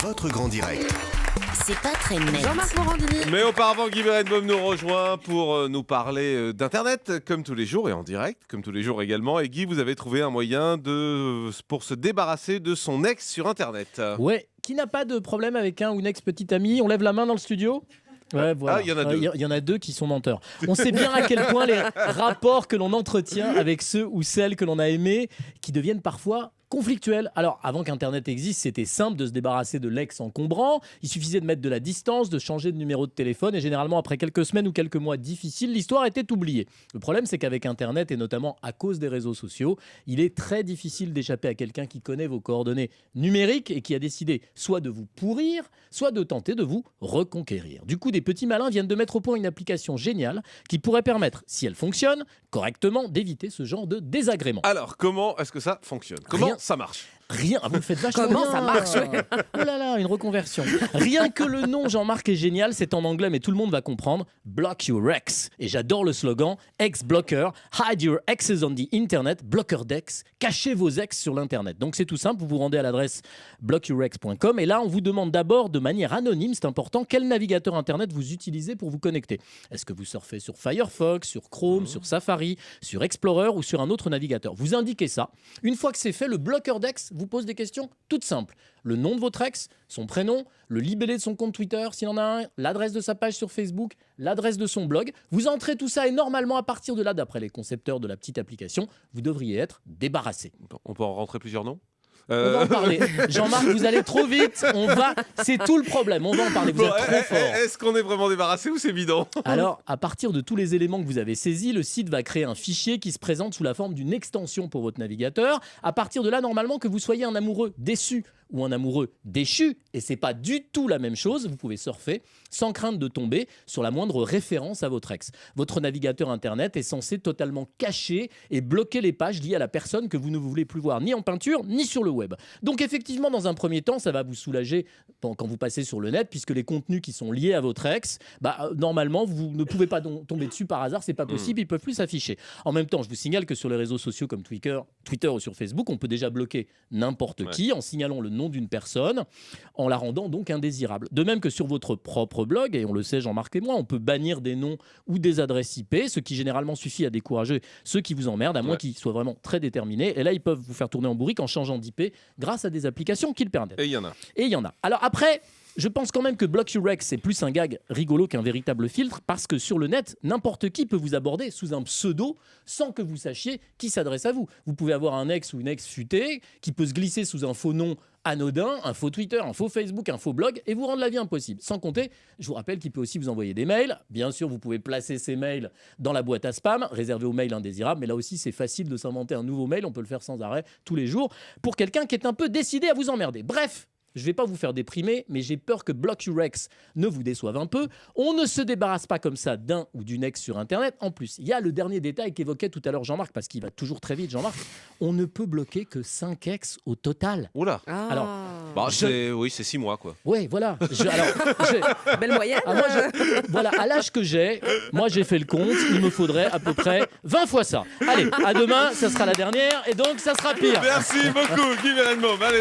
votre grand direct. C'est pas très net. Jean-Marc Morandini. Mais auparavant, Guy Berenbaum nous rejoint pour nous parler d'Internet, comme tous les jours, et en direct, comme tous les jours également. Et Guy, vous avez trouvé un moyen pour se débarrasser de son ex sur Internet. Ouais, qui n'a pas de problème avec un ou une ex-petite amie? On lève la main dans le studio? Ouais, voilà. Ah, il y en a deux. Il y en a deux qui sont menteurs. On sait bien à quel point les rapports que l'on entretient avec ceux ou celles que l'on a aimés, qui deviennent parfois conflictuels. Alors, avant qu'Internet existe, c'était simple de se débarrasser de l'ex encombrant. Il suffisait de mettre de la distance, de changer de numéro de téléphone, et généralement, après quelques semaines ou quelques mois difficiles, l'histoire était oubliée. Le problème, c'est qu'avec Internet, et notamment à cause des réseaux sociaux, il est très difficile d'échapper à quelqu'un qui connaît vos coordonnées numériques et qui a décidé soit de vous pourrir, soit de tenter de vous reconquérir. Du coup, des petits malins viennent de mettre au point une application géniale qui pourrait permettre, si elle fonctionne correctement, d'éviter ce genre de désagrément. Alors, comment est-ce que ça fonctionne? Comment Rien. ça marche? Rien, vous le faites vachement Comment bien. ça marche, ouais. Oh là là, une reconversion. Rien que le nom Jean-Marc est génial, c'est en anglais mais tout le monde va comprendre. Block your ex. Et j'adore le slogan ex-blocker, hide your exes on the internet, blocker d'ex, cachez vos ex sur l'internet. Donc c'est tout simple, vous vous rendez à l'adresse blockyourex.com et là on vous demande d'abord de manière anonyme, c'est important, quel navigateur internet vous utilisez pour vous connecter. Est-ce que vous surfez sur Firefox, sur Chrome, sur Safari, sur Explorer ou sur un autre navigateur? Vous indiquez ça. Une fois que c'est fait, le bloqueur d'ex vous pose des questions toutes simples. Le nom de votre ex, son prénom, le libellé de son compte Twitter s'il en a un, l'adresse de sa page sur Facebook, l'adresse de son blog. Vous entrez tout ça et normalement à partir de là, d'après les concepteurs de la petite application, vous devriez être débarrassé. On peut en rentrer plusieurs noms? On va en parler. Jean-Marc, vous allez trop vite. C'est tout le problème. On va en parler. Vous êtes trop fort. Est-ce qu'on est vraiment débarrassé ou c'est bidon? Alors, à partir de tous les éléments que vous avez saisis, le site va créer un fichier qui se présente sous la forme d'une extension pour votre navigateur. À partir de là, normalement, que vous soyez un amoureux déçu ou un amoureux déchu, et c'est pas du tout la même chose, vous pouvez surfer sans crainte de tomber sur la moindre référence à votre ex. Votre navigateur internet est censé totalement cacher et bloquer les pages liées à la personne que vous ne voulez plus voir ni en peinture ni sur le web. Donc effectivement, dans un premier temps, ça va vous soulager quand vous passez sur le net, puisque les contenus qui sont liés à votre ex, normalement, vous ne pouvez pas tomber dessus par hasard, c'est pas possible, ils peuvent plus s'afficher. En même temps, je vous signale que sur les réseaux sociaux comme Twitter ou sur Facebook, on peut déjà bloquer n'importe qui en signalant le nom d'une personne, en la rendant donc indésirable. De même que sur votre propre blog, et on le sait Jean-Marc et moi, on peut bannir des noms ou des adresses IP, ce qui généralement suffit à décourager ceux qui vous emmerdent, à moins qu'ils soient vraiment très déterminés. Et là, ils peuvent vous faire tourner en bourrique en changeant d'IP grâce à des applications qui le permettent. Et il y en a. Alors après, je pense quand même que Block Your Ex, c'est plus un gag rigolo qu'un véritable filtre, parce que sur le net, n'importe qui peut vous aborder sous un pseudo sans que vous sachiez qui s'adresse à vous. Vous pouvez avoir un ex ou une ex futée qui peut se glisser sous un faux nom anodin, un faux Twitter, un faux Facebook, un faux blog, et vous rendre la vie impossible. Sans compter, je vous rappelle qu'il peut aussi vous envoyer des mails. Bien sûr, vous pouvez placer ces mails dans la boîte à spam, réservée aux mails indésirables, mais là aussi, c'est facile de s'inventer un nouveau mail, on peut le faire sans arrêt, tous les jours, pour quelqu'un qui est un peu décidé à vous emmerder. Bref, je ne vais pas vous faire déprimer, mais j'ai peur que Block Your Ex ne vous déçoive un peu. On ne se débarrasse pas comme ça d'un ou d'une ex sur Internet. En plus, il y a le dernier détail qu'évoquait tout à l'heure Jean-Marc, parce qu'il va toujours très vite, Jean-Marc. On ne peut bloquer que 5 ex au total. Oula. Alors, Oui, c'est 6 mois, quoi. ouais, voilà. Belle moyenne. Voilà, à l'âge que j'ai, moi j'ai fait le compte, il me faudrait à peu près 20 fois ça. Allez, à demain, ça sera la dernière, et donc ça sera pire. Merci beaucoup, Guy Berenbaum. Allez.